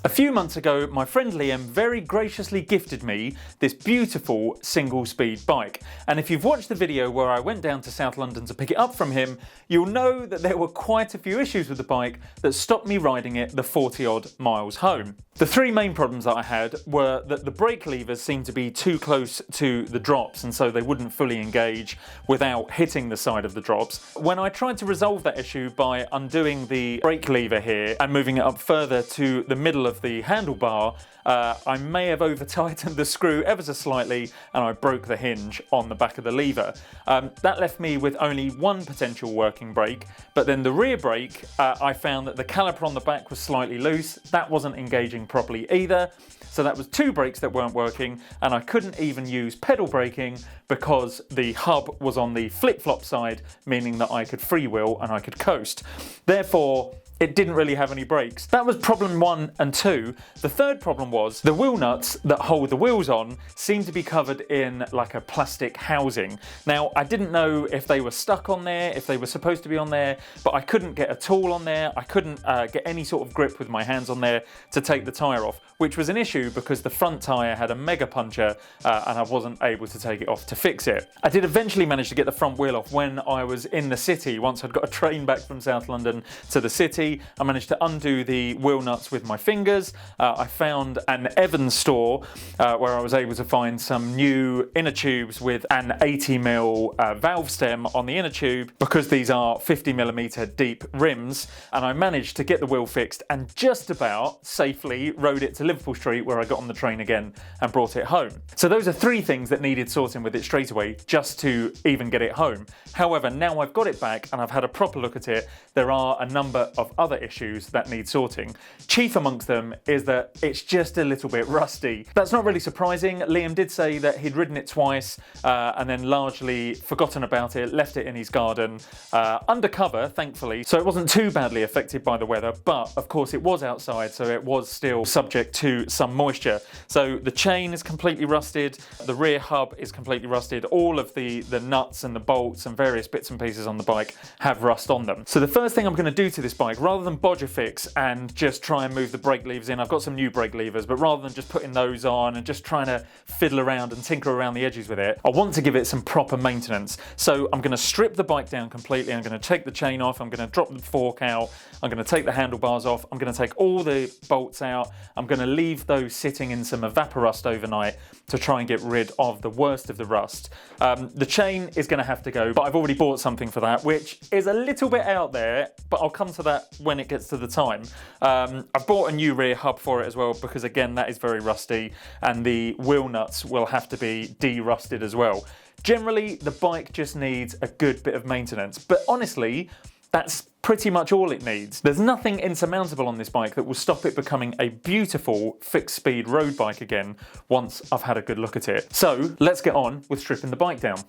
A few months ago, my friend Liam very graciously gifted me this beautiful single-speed bike. And if you've watched the video where I went down to South London to pick it up from him, you'll know that there were quite a few issues with the bike that stopped me riding it the 40-odd miles home. The three main problems that I had were that the brake levers seemed to be too close to the drops, and so they wouldn't fully engage without hitting the side of the drops. When I tried to resolve that issue by undoing the brake lever here and moving it up further to the middle of the handlebar, I may have over-tightened the screw ever so slightly and I broke the hinge on the back of the lever. That left me with only one potential working brake, but then the rear brake, I found that the caliper on the back was slightly loose. That wasn't engaging properly either. So that was two brakes that weren't working, and I couldn't even use pedal braking because the hub was on the flip-flop side, meaning that I could freewheel and I could coast. Therefore, it didn't really have any brakes. That was problem 1 and 2. The third problem was the wheel nuts that hold the wheels on seemed to be covered in like a plastic housing. Now, I didn't know if they were stuck on there, if they were supposed to be on there, but I couldn't get a tool on there. I couldn't get any sort of grip with my hands on there to take the tyre off, which was an issue because the front tyre had a mega puncture and I wasn't able to take it off to fix it. I did eventually manage to get the front wheel off when I was in the city. Once I'd got a train back from South London to the city, I managed to undo the wheel nuts with my fingers. I found an Evans store where I was able to find some new inner tubes with an 80mm valve stem on the inner tube because these are 50mm deep rims, and I managed to get the wheel fixed and just about safely rode it to Liverpool Street, where I got on the train again and brought it home. So those are three things that needed sorting with it straight away just to even get it home. However, now I've got it back and I've had a proper look at it, there are a number of other issues that need sorting. Chief amongst them is that it's just a little bit rusty. That's not really surprising. Liam did say that he'd ridden it twice and then largely forgotten about it, left it in his garden, undercover, thankfully, so it wasn't too badly affected by the weather, but of course it was outside, so it was still subject to some moisture. So the chain is completely rusted, the rear hub is completely rusted, all of the nuts and the bolts and various bits and pieces on the bike have rust on them. So the first thing I'm going to do to this bike, rather than bodge a fix and just try and move the brake levers in, I've got some new brake levers, but rather than just putting those on and just trying to fiddle around and tinker around the edges with it, I want to give it some proper maintenance. So I'm going to strip the bike down completely, I'm going to take the chain off, I'm going to drop the fork out, I'm going to take the handlebars off, I'm going to take all the bolts out, I'm going to leave those sitting in some evaporust overnight to try and get rid of the worst of the rust. The chain is going to have to go, but I've already bought something for that, which is a little bit out there, but I'll come to that when it gets to the time. I've bought a new rear hub for it as well because again that is very rusty, and the wheel nuts will have to be de-rusted as well. Generally the bike just needs a good bit of maintenance, but honestly that's pretty much all it needs. There's nothing insurmountable on this bike that will stop it becoming a beautiful fixed speed road bike again once I've had a good look at it. So let's get on with stripping the bike down.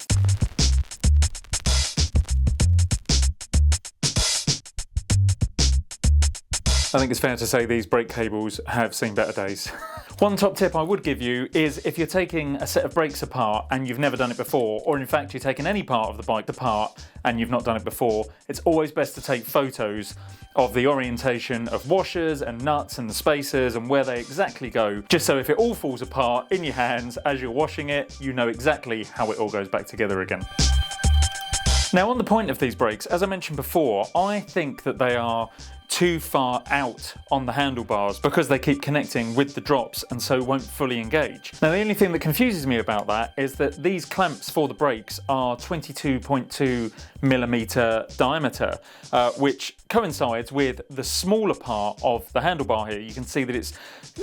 I think it's fair to say these brake cables have seen better days. One top tip I would give you is if you're taking a set of brakes apart and you've never done it before, or in fact you're taking any part of the bike apart and you've not done it before, it's always best to take photos of the orientation of washers and nuts and the spacers and where they exactly go, just so if it all falls apart in your hands as you're washing it, you know exactly how it all goes back together again. Now on the point of these brakes, as I mentioned before, I think that they are too far out on the handlebars because they keep connecting with the drops and so won't fully engage. Now the only thing that confuses me about that is that these clamps for the brakes are 22.2mm diameter, which coincides with the smaller part of the handlebar here. You can see that it's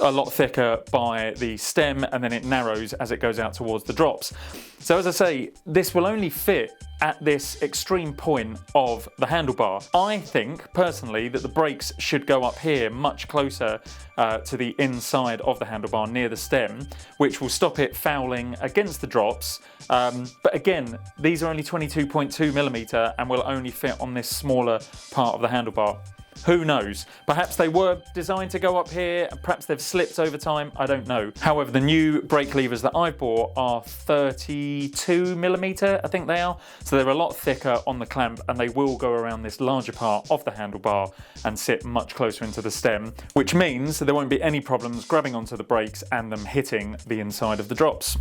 a lot thicker by the stem and then it narrows as it goes out towards the drops. So as I say, this will only fit at this extreme point of the handlebar. I think personally that the brakes should go up here much closer to the inside of the handlebar near the stem, which will stop it fouling against the drops. But again, these are only 22.2mm and will only fit on this smaller part of the handlebar. Who knows? Perhaps they were designed to go up here, and perhaps they've slipped over time, I don't know. However, the new brake levers that I bought are 32mm, I think they are. So they're a lot thicker on the clamp, and they will go around this larger part of the handlebar and sit much closer into the stem, which means there won't be any problems grabbing onto the brakes and them hitting the inside of the drops.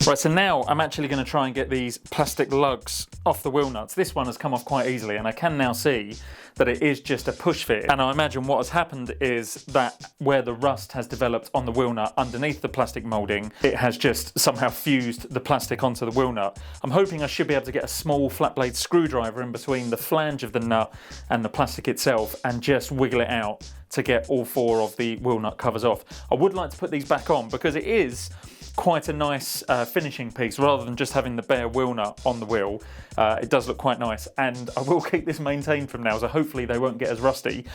Right, so now I'm actually going to try and get these plastic lugs off the wheel nuts. This one has come off quite easily, and I can now see that it is just a push fit. And I imagine what has happened is that where the rust has developed on the wheel nut underneath the plastic moulding, it has just somehow fused the plastic onto the wheel nut. I'm hoping I should be able to get a small flat blade screwdriver in between the flange of the nut and the plastic itself and just wiggle it out to get all 4 of the wheel nut covers off. I would like to put these back on because it is quite a nice finishing piece rather than just having the bare wheel nut on the wheel. It does look quite nice, and I will keep this maintained from now, so hopefully they won't get as rusty.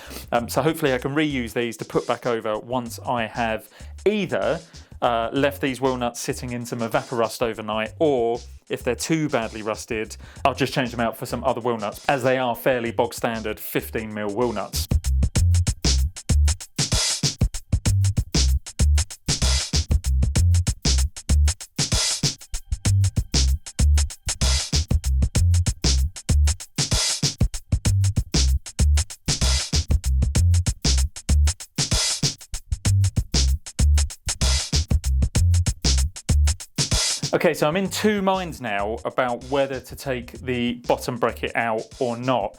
So hopefully I can reuse these to put back over once I have either left these wheel nuts sitting in some evaporust overnight, or if they're too badly rusted, I'll just change them out for some other wheel nuts, as they are fairly bog standard 15mm wheel nuts. Okay, so I'm in 2 minds now about whether to take the bottom bracket out or not.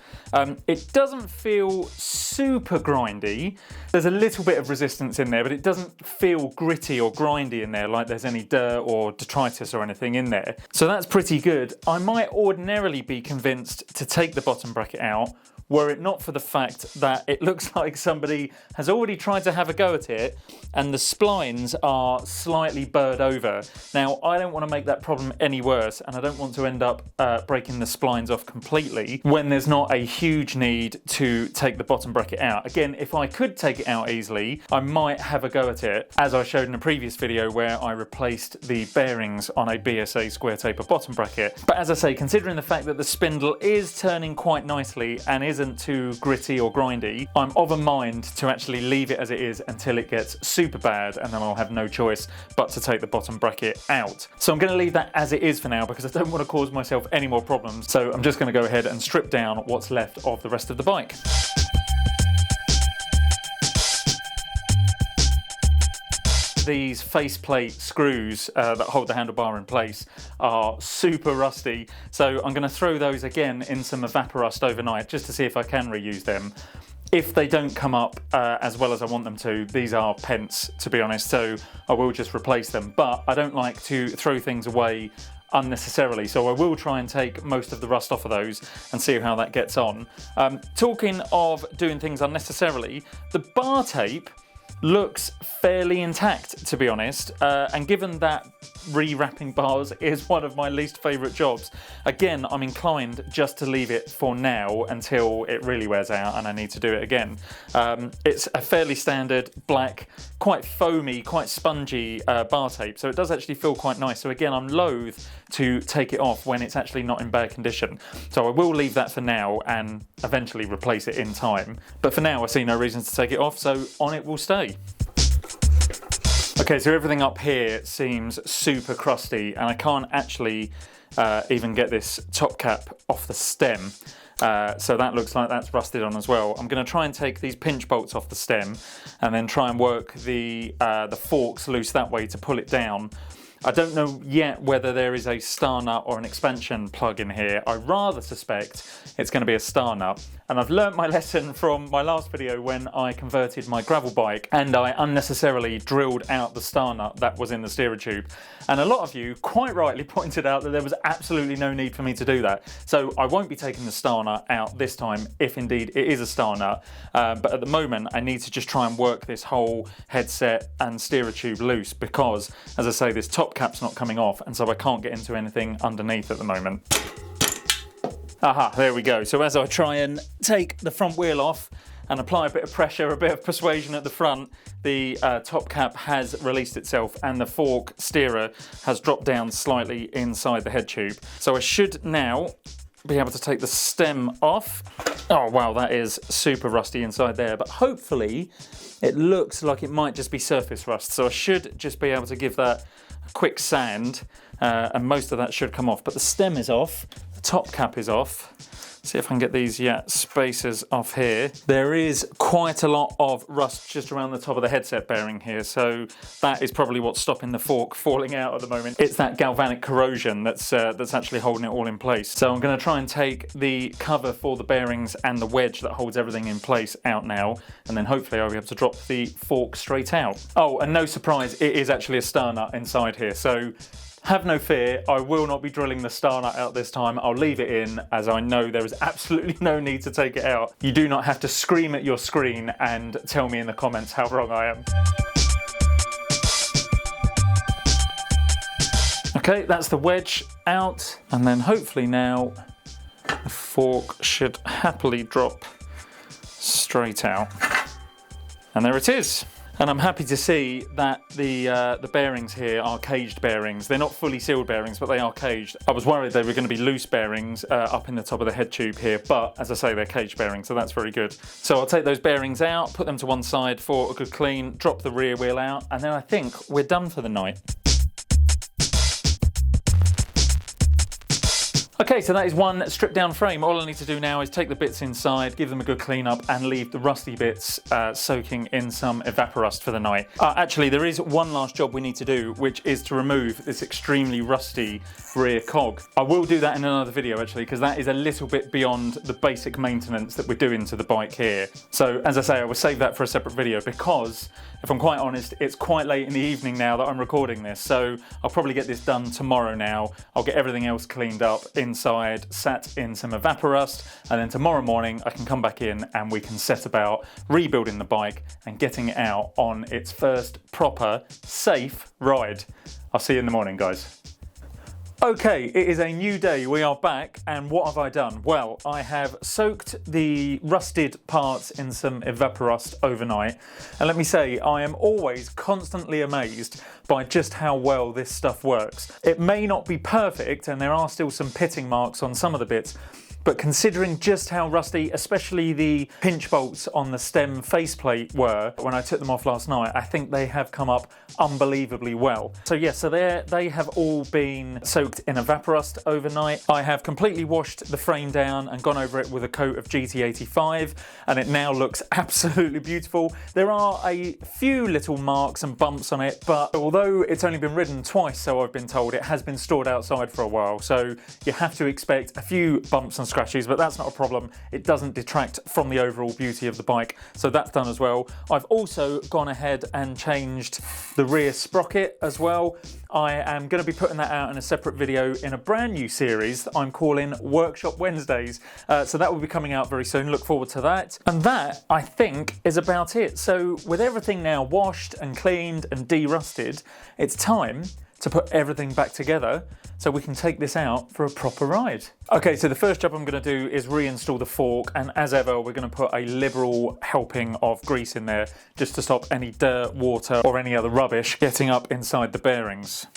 It doesn't feel super grindy. There's a little bit of resistance in there, but it doesn't feel gritty or grindy in there like there's any dirt or detritus or anything in there. So that's pretty good. I might ordinarily be convinced to take the bottom bracket out were it not for the fact that it looks like somebody has already tried to have a go at it and the splines are slightly burred over. Now, I don't want to make that problem any worse, and I don't want to end up breaking the splines off completely when there's not a huge need to take the bottom bracket out. Again, if I could take it out easily, I might have a go at it, as I showed in a previous video where I replaced the bearings on a BSA square taper bottom bracket. But as I say, considering the fact that the spindle is turning quite nicely and isn't too gritty or grindy, I'm of a mind to actually leave it as it is until it gets super bad, and then I'll have no choice but to take the bottom bracket out. So I'm going to leave that as it is for now because I don't want to cause myself any more problems. So I'm just going to go ahead and strip down what's left of the rest of the bike. These faceplate screws that hold the handlebar in place are super rusty, so I'm going to throw those again in some evaporust overnight just to see if I can reuse them. If they don't come up as well as I want them to, these are pence, to be honest, so I will just replace them. But I don't like to throw things away unnecessarily, so I will try and take most of the rust off of those and see how that gets on. Talking of doing things unnecessarily, the bar tape looks fairly intact, to be honest, and given that rewrapping bars is one of my least favourite jobs, again, I'm inclined just to leave it for now until it really wears out and I need to do it again. It's a fairly standard black, quite foamy, quite spongy bar tape, so it does actually feel quite nice. So again, I'm loath to take it off when it's actually not in bad condition. So I will leave that for now and eventually replace it in time. But for now, I see no reason to take it off, so on it will stay. Okay, so everything up here seems super crusty, and I can't actually even get this top cap off the stem. So that looks like that's rusted on as well. I'm going to try and take these pinch bolts off the stem and then try and work the forks loose that way to pull it down. I don't know yet whether there is a star nut or an expansion plug in here. I rather suspect it's going to be a star nut. And I've learnt my lesson from my last video when I converted my gravel bike and I unnecessarily drilled out the star nut that was in the steerer tube. And a lot of you quite rightly pointed out that there was absolutely no need for me to do that. So I won't be taking the star nut out this time, if indeed it is a star nut. But at the moment, I need to just try and work this whole headset and steerer tube loose because, as I say, this top cap's not coming off, and so I can't get into anything underneath at the moment. Aha, there we go. So as I try and take the front wheel off and apply a bit of pressure, a bit of persuasion at the front, the top cap has released itself and the fork steerer has dropped down slightly inside the head tube. So I should now be able to take the stem off. Oh wow, that is super rusty inside there, but hopefully it looks like it might just be surface rust, so I should just be able to give that a quick sand and most of that should come off. But the stem is off, the top cap is off. See if I can get these spacers off here. There is quite a lot of rust just around the top of the headset bearing here, so that is probably what's stopping the fork falling out at the moment. It's that galvanic corrosion that's actually holding it all in place. So I'm going to try and take the cover for the bearings and the wedge that holds everything in place out now, and then hopefully I'll be able to drop the fork straight out. Oh, and no surprise, it is actually a star nut inside here, so have no fear, I will not be drilling the star nut out this time. I'll leave it in, as I know there is absolutely no need to take it out. You do not have to scream at your screen and tell me in the comments how wrong I am. Okay, that's the wedge out, and then hopefully now the fork should happily drop straight out. And there it is. And I'm happy to see that the bearings here are caged bearings. They're not fully sealed bearings, but they are caged. I was worried they were going to be loose bearings up in the top of the head tube here, but as I say, they're caged bearings, so that's very good. So I'll take those bearings out, put them to one side for a good clean, drop the rear wheel out, and then I think we're done for the night. Okay, so that is one stripped down frame. All I need to do now is take the bits inside, give them a good clean up, and leave the rusty bits soaking in some evaporust for the night. Actually, there is one last job we need to do, which is to remove this extremely rusty rear cog. I will do that in another video actually, because that is a little bit beyond the basic maintenance that we're doing to the bike here. So as I say, I will save that for a separate video, because if I'm quite honest, it's quite late in the evening now that I'm recording this, so I'll probably get this done tomorrow now. I'll get everything else cleaned up inside, sat in some evaporust, and then tomorrow morning I can come back in and we can set about rebuilding the bike and getting it out on its first proper, safe ride. I'll see you in the morning, guys. Okay, it is a new day, we are back, and what have I done? Well, I have soaked the rusted parts in some evaporust overnight, and let me say, I am always constantly amazed by just how well this stuff works. It may not be perfect, and there are still some pitting marks on some of the bits, but considering just how rusty, especially the pinch bolts on the stem faceplate were when I took them off last night, I think they have come up unbelievably well. So yeah, so they have all been soaked in evaporust overnight. I have completely washed the frame down and gone over it with a coat of GT85, and it now looks absolutely beautiful. There are a few little marks and bumps on it, but although it's only been ridden twice, so I've been told, it has been stored outside for a while, so you have to expect a few bumps and scratches, but that's not a problem. It doesn't detract from the overall beauty of the bike, so that's done as well. I've also gone ahead and changed the rear sprocket as well. I am going to be putting that out in a separate video in a brand new series that I'm calling Workshop Wednesdays, so that will be coming out very soon. Look forward to that. And that, I think, is about it. So with everything now washed and cleaned and de-rusted, it's time to put everything back together so we can take this out for a proper ride. Okay, so the first job I'm going to do is reinstall the fork, and as ever we're going to put a liberal helping of grease in there just to stop any dirt, water or any other rubbish getting up inside the bearings.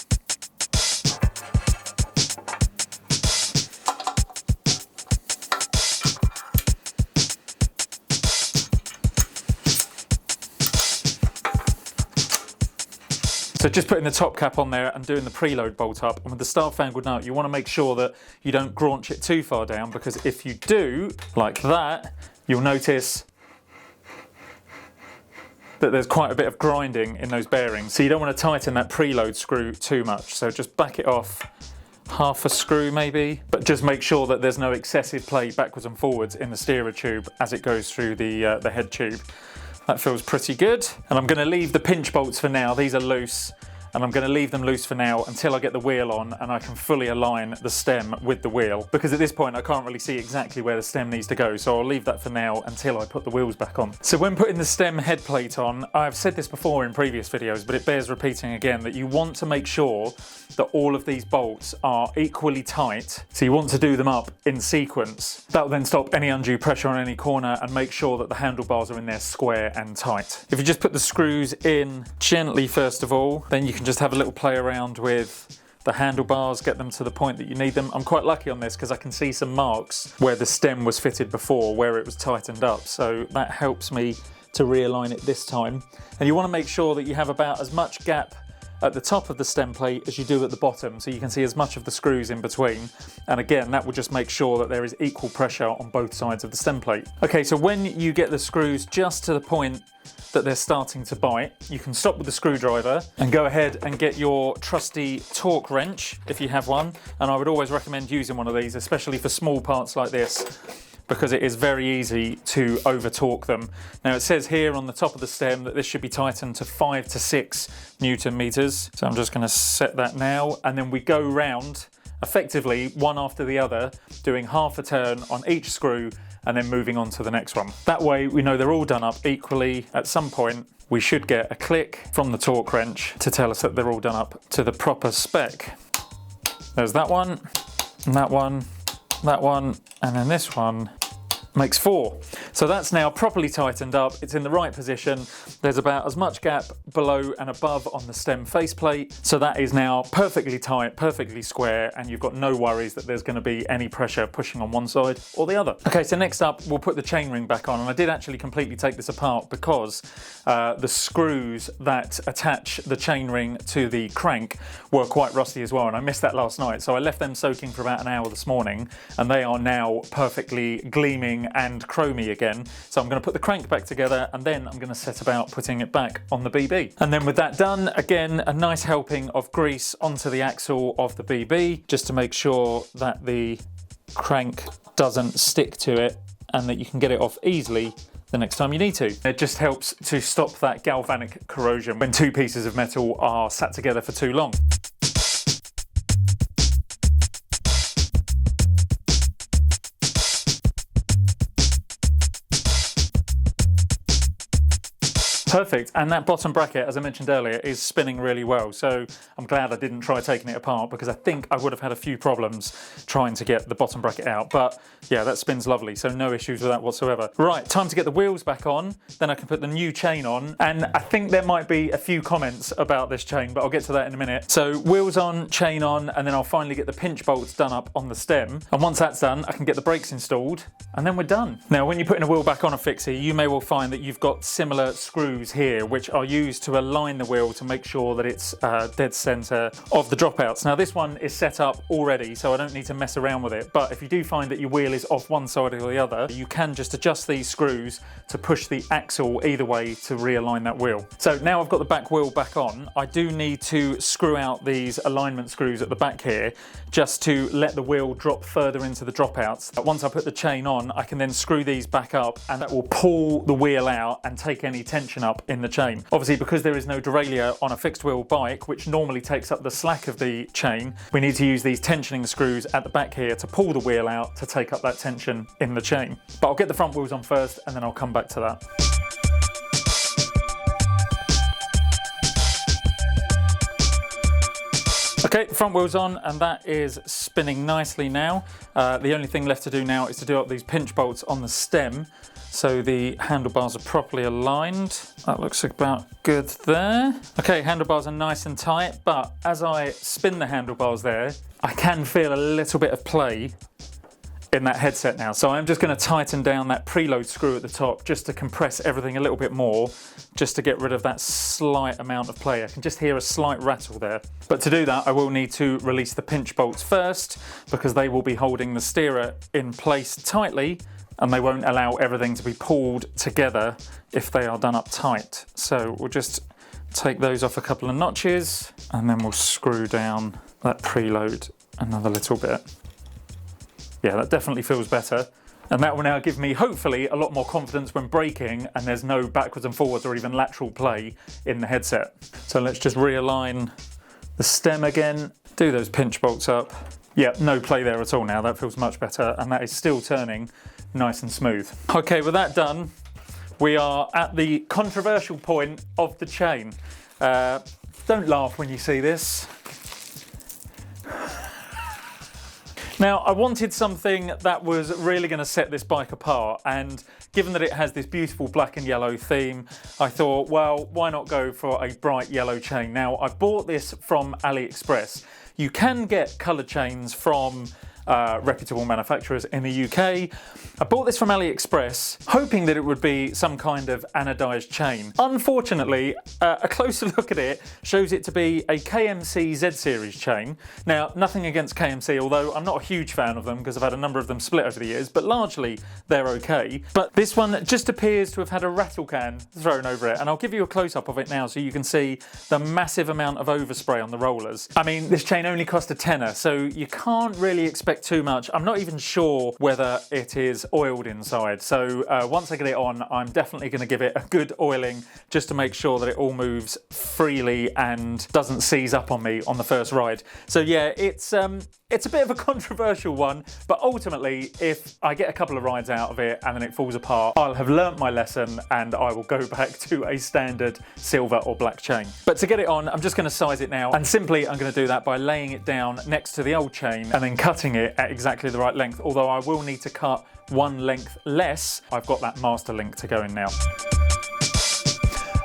So just putting the top cap on there and doing the preload bolt up, and with the star-fangled nut you want to make sure that you don't graunch it too far down, because if you do, like that, you'll notice that there's quite a bit of grinding in those bearings. So you don't want to tighten that preload screw too much, so just back it off half a screw maybe, but just make sure that there's no excessive play backwards and forwards in the steerer tube as it goes through the head tube. That feels pretty good. And I'm going to leave the pinch bolts for now. These are loose, and I'm going to leave them loose for now until I get the wheel on and I can fully align the stem with the wheel, because at this point I can't really see exactly where the stem needs to go, so I'll leave that for now until I put the wheels back on. So when putting the stem head plate on, I've said this before in previous videos, but it bears repeating again, that you want to make sure that all of these bolts are equally tight, so you want to do them up in sequence. That will then stop any undue pressure on any corner and make sure that the handlebars are in there square and tight. If you just put the screws in gently first of all, then you can just have a little play around with the handlebars, get them to the point that you need them. I'm quite lucky on this because I can see some marks where the stem was fitted before, where it was tightened up. So that helps me to realign it this time. And you want to make sure that you have about as much gap at the top of the stem plate as you do at the bottom, so you can see as much of the screws in between. And again, that will just make sure that there is equal pressure on both sides of the stem plate. Okay, so when you get the screws just to the point that they're starting to bite, you can stop with the screwdriver and go ahead and get your trusty torque wrench if you have one. And I would always recommend using one of these, especially for small parts like this, because it is very easy to over torque them. Now it says here on the top of the stem that this should be tightened to 5 to 6 Newton meters. So I'm just going to set that now, and then we go round effectively one after the other, doing half a turn on each screw and then moving on to the next one. That way we know they're all done up equally. At some point we should get a click from the torque wrench to tell us that they're all done up to the proper spec. There's that one, and that one, that one, and then this one makes 4. So that's now properly tightened up. It's in the right position. There's about as much gap below and above on the stem faceplate. So that is now perfectly tight, perfectly square, and you've got no worries that there's going to be any pressure pushing on one side or the other. Okay, so next up we'll put the chainring back on, and I did actually completely take this apart because the screws that attach the chainring to the crank were quite rusty as well, and I missed that last night. So I left them soaking for about an hour this morning, and they are now perfectly gleaming and chromy again. So I'm going to put the crank back together, and then I'm going to set about putting it back on the BB. And then with that done, again, a nice helping of grease onto the axle of the BB, just to make sure that the crank doesn't stick to it and that you can get it off easily the next time you need to. It just helps to stop that galvanic corrosion when two pieces of metal are sat together for too long. Perfect, and that bottom bracket, as I mentioned earlier, is spinning really well, so I'm glad I didn't try taking it apart, because I think I would have had a few problems trying to get the bottom bracket out. But yeah, that spins lovely, so no issues with that whatsoever. Right, time to get the wheels back on, then I can put the new chain on, and I think there might be a few comments about this chain, but I'll get to that in a minute. So wheels on, chain on, and then I'll finally get the pinch bolts done up on the stem, and once that's done I can get the brakes installed, and then we're done. Now when you're putting a wheel back on a Fixie, you may well find that you've got similar screws here which are used to align the wheel to make sure that it's dead center of the dropouts. Now this one is set up already, so I don't need to mess around with it, but if you do find that your wheel is off one side or the other, you can just adjust these screws to push the axle either way to realign that wheel. So now I've got the back wheel back on, I do need to screw out these alignment screws at the back here just to let the wheel drop further into the dropouts. But once I put the chain on, I can then screw these back up, and that will pull the wheel out and take any tension up in the chain. Obviously, because there is no derailleur on a fixed wheel bike, which normally takes up the slack of the chain, we need to use these tensioning screws at the back here to pull the wheel out to take up that tension in the chain. But I'll get the front wheels on first, and then I'll come back to that. Okay, front wheel's on, and that is spinning nicely now. The only thing left to do now is to do up these pinch bolts on the stem so the handlebars are properly aligned. That looks about good there. Okay, handlebars are nice and tight, but as I spin the handlebars there, I can feel a little bit of play in that headset now. So I'm just going to tighten down that preload screw at the top just to compress everything a little bit more, just to get rid of that slight amount of play. I can just hear a slight rattle there. But to do that, I will need to release the pinch bolts first, because they will be holding the steerer in place tightly, and they won't allow everything to be pulled together if they are done up tight. So we'll just take those off a couple of notches, and then we'll screw down that preload another little bit. Yeah, that definitely feels better. And that will now give me, hopefully, a lot more confidence when braking and there's no backwards and forwards or even lateral play in the headset. So let's just realign the stem again, do those pinch bolts up. Yeah, no play there at all now. That feels much better, and that is still turning nice and smooth. Okay, with that done, we are at the controversial point of the chain. Don't laugh when you see this. Now, I wanted something that was really going to set this bike apart, and given that it has this beautiful black and yellow theme, I thought, well, why not go for a bright yellow chain? Now, I bought this from AliExpress. You can get colour chains from reputable manufacturers in the UK. I bought this from AliExpress, hoping that it would be some kind of anodised chain. Unfortunately, a closer look at it shows it to be a KMC Z series chain. Now, nothing against KMC, although I'm not a huge fan of them because I've had a number of them split over the years, but largely they're okay. But this one just appears to have had a rattle can thrown over it, and I'll give you a close-up of it now so you can see the massive amount of overspray on the rollers. I mean, this chain only cost a tenner, so you can't really expect too much. I'm not even sure whether it is oiled inside, so once I get it on, I'm definitely going to give it a good oiling just to make sure that it all moves freely and doesn't seize up on me on the first ride. So yeah, it's a bit of a controversial one, but ultimately if I get a couple of rides out of it and then it falls apart, I'll have learnt my lesson and I will go back to a standard silver or black chain. But to get it on, I'm just going to size it now, and simply I'm going to do that by laying it down next to the old chain and then cutting it at exactly the right length, although I will need to cut one length less. I've got that master link to go in now.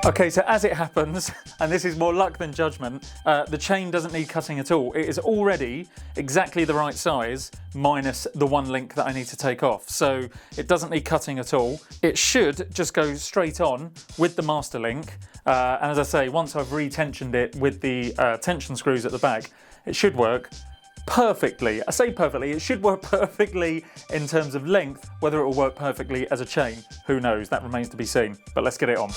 Okay, so as it happens, and this is more luck than judgment, the chain doesn't need cutting at all. It is already exactly the right size, minus the one link that I need to take off. So it doesn't need cutting at all. It should just go straight on with the master link. And as I say, once I've retensioned it with the tension screws at the back, it should work perfectly. I say perfectly, it should work perfectly in terms of length. Whether it will work perfectly as a chain, who knows? That remains to be seen. But let's get it on.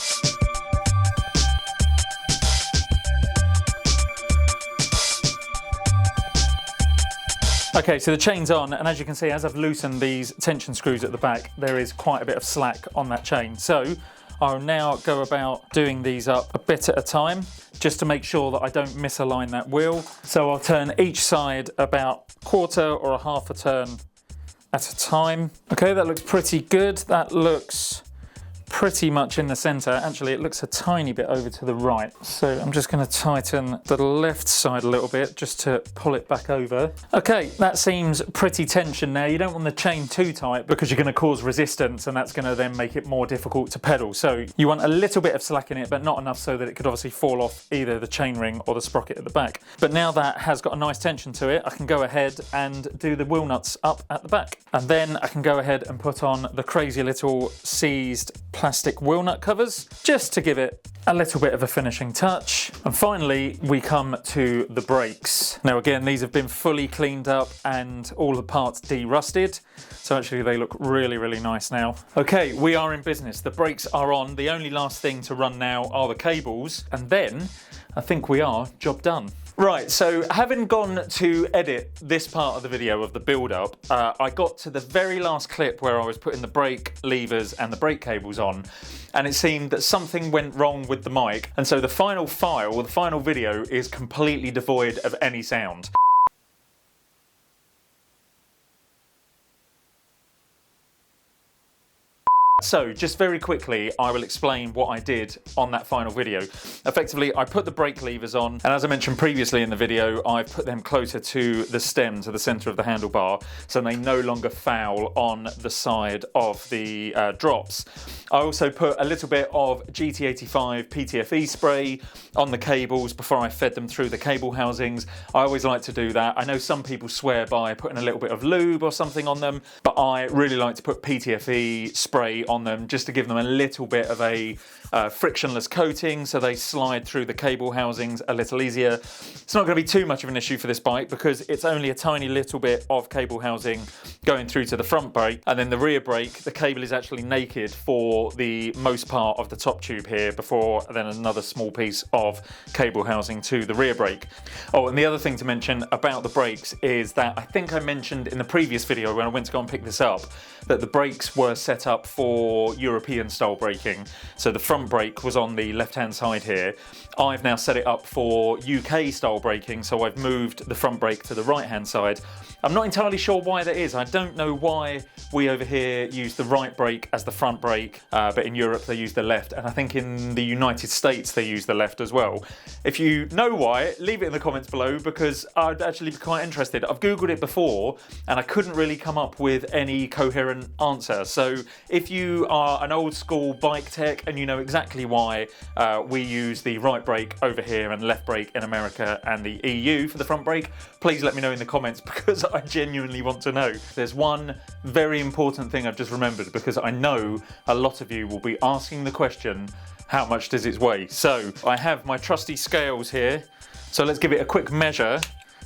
Okay, so the chain's on, and as you can see, as I've loosened these tension screws at the back, there is quite a bit of slack on that chain. So I'll now go about doing these up a bit at a time, just to make sure that I don't misalign that wheel. So I'll turn each side about a quarter or a half a turn at a time. Okay, that looks pretty good. That looks pretty much in the center. Actually, it looks a tiny bit over to the right. So I'm just going to tighten the left side a little bit just to pull it back over. Okay, that seems pretty tensioned now. You don't want the chain too tight because you're going to cause resistance, and that's going to then make it more difficult to pedal. So you want a little bit of slack in it, but not enough so that it could obviously fall off either the chainring or the sprocket at the back. But now that has got a nice tension to it, I can go ahead and do the wheel nuts up at the back. And then I can go ahead and put on the crazy little seized plastic wheel nut covers, just to give it a little bit of a finishing touch. And finally, we come to the brakes. Now again, these have been fully cleaned up and all the parts de-rusted. So actually they look really, really nice now. Okay, we are in business. The brakes are on. The only last thing to run now are the cables. And then I think we are job done. Right, so having gone to edit this part of the video of the build-up, I got to the very last clip where I was putting the brake levers and the brake cables on, and it seemed that something went wrong with the mic, and so the final file, the final video, is completely devoid of any sound. So, just very quickly, I will explain what I did on that final video. Effectively, I put the brake levers on, and as I mentioned previously in the video, I put them closer to the stem, to the centre of the handlebar, so they no longer foul on the side of the drops. I also put a little bit of GT85 PTFE spray on the cables before I fed them through the cable housings. I always like to do that. I know some people swear by putting a little bit of lube or something on them, but I really like to put PTFE spray on them just to give them a little bit of a frictionless coating so they slide through the cable housings a little easier. It's not going to be too much of an issue for this bike because it's only a tiny little bit of cable housing going through to the front brake, and then the rear brake, the cable is actually naked for the most part of the top tube here before then another small piece of cable housing to the rear brake. Oh, and the other thing to mention about the brakes is that I think I mentioned in the previous video when I went to go and pick this up that the brakes were set up for European style braking. So the front brake was on the left hand side here. I've now set it up for UK style braking, so I've moved the front brake to the right hand side. I'm not entirely sure why that is. I don't know why we over here use the right brake as the front brake, but in Europe they use the left, and I think in the United States they use the left as well. If you know why, leave it in the comments below because I'd actually be quite interested. I've googled it before and I couldn't really come up with any coherent answer, so if you you are an old school bike tech and you know exactly why we use the right brake over here and left brake in America and the EU for the front brake, please let me know in the comments because I genuinely want to know. There's one very important thing I've just remembered because I know a lot of you will be asking the question, how much does it weigh? So I have my trusty scales here. So let's give it a quick measure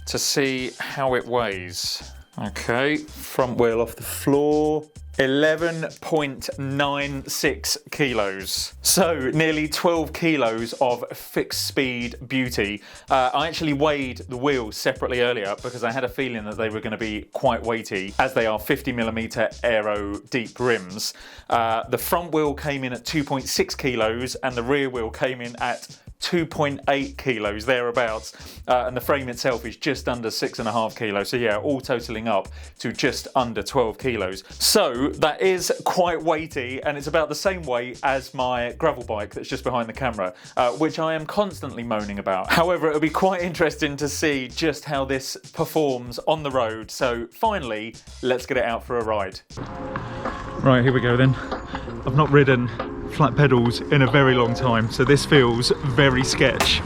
to see how it weighs. Okay, front wheel off the floor, 11.96 kilos. So nearly 12 kilos of fixed speed beauty. I actually weighed the wheels separately earlier because I had a feeling that they were going to be quite weighty as they are 50mm aero deep rims. The front wheel came in at 2.6 kilos and the rear wheel came in at 2.8 kilos thereabouts, and the frame itself is just under 6.5 kilos. So yeah, all totaling up to just under 12 kilos. So that is quite weighty, and it's about the same weight as my gravel bike that's just behind the camera, which I am constantly moaning about. However, it'll be quite interesting to see just how this performs on the road. So finally, let's get it out for a ride. Right, here we go then. I've not ridden flat pedals in a very long time, so this feels very sketch.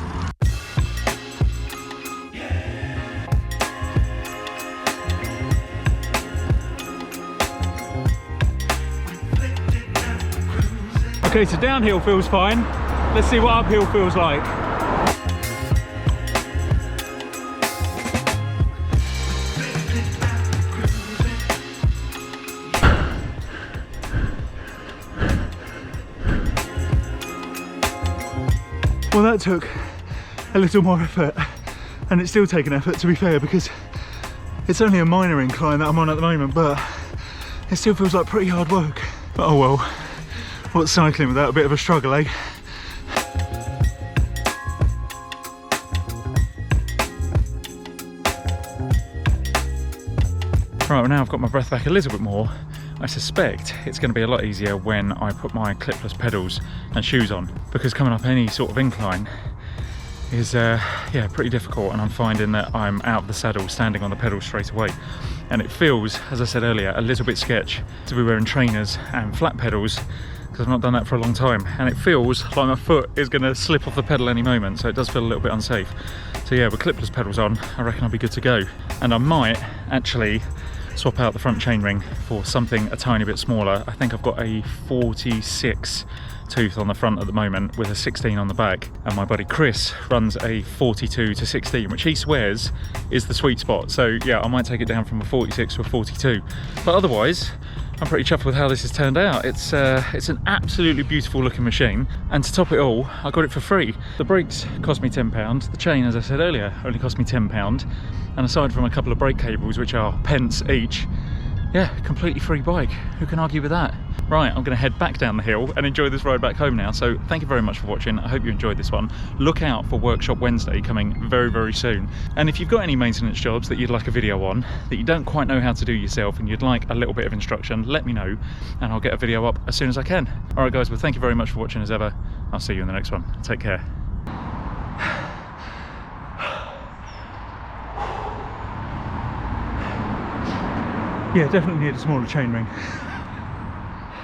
Okay, so downhill feels fine. Let's see what uphill feels like. Well, that took a little more effort, and it's still taking effort to be fair, because it's only a minor incline that I'm on at the moment, but it still feels like pretty hard work. But oh well, what's cycling without a bit of a struggle, eh? Right, well now I've got my breath back a little bit more. I suspect it's going to be a lot easier when I put my clipless pedals and shoes on, because coming up any sort of incline is yeah, pretty difficult, and I'm finding that I'm out of the saddle standing on the pedals straight away, and it feels, as I said earlier, a little bit sketch to be wearing trainers and flat pedals because I've not done that for a long time, and it feels like my foot is going to slip off the pedal any moment, so it does feel a little bit unsafe. So yeah, with clipless pedals on, I reckon I'll be good to go, and I might actually swap out the front chainring for something a tiny bit smaller. I think I've got a 46 tooth on the front at the moment with a 16 on the back, and my buddy Chris runs a 42 to 16, which he swears is the sweet spot. So yeah, I might take it down from a 46 to a 42, but otherwise I'm pretty chuffed with how this has turned out. It's an absolutely beautiful looking machine, and to top it all, I got it for free. The brakes cost me £10, the chain, as I said earlier, only cost me £10, and aside from a couple of brake cables, which are pence each, yeah, completely free bike. Who can argue with that? Right, I'm going to head back down the hill and enjoy this ride back home now. So thank you very much for watching. I hope you enjoyed this one. Look out for Workshop Wednesday coming very, very soon. And if you've got any maintenance jobs that you'd like a video on that you don't quite know how to do yourself and you'd like a little bit of instruction, let me know and I'll get a video up as soon as I can. All right guys, well thank you very much for watching as ever. I'll see you in the next one. Take care. Yeah, definitely need a smaller chainring.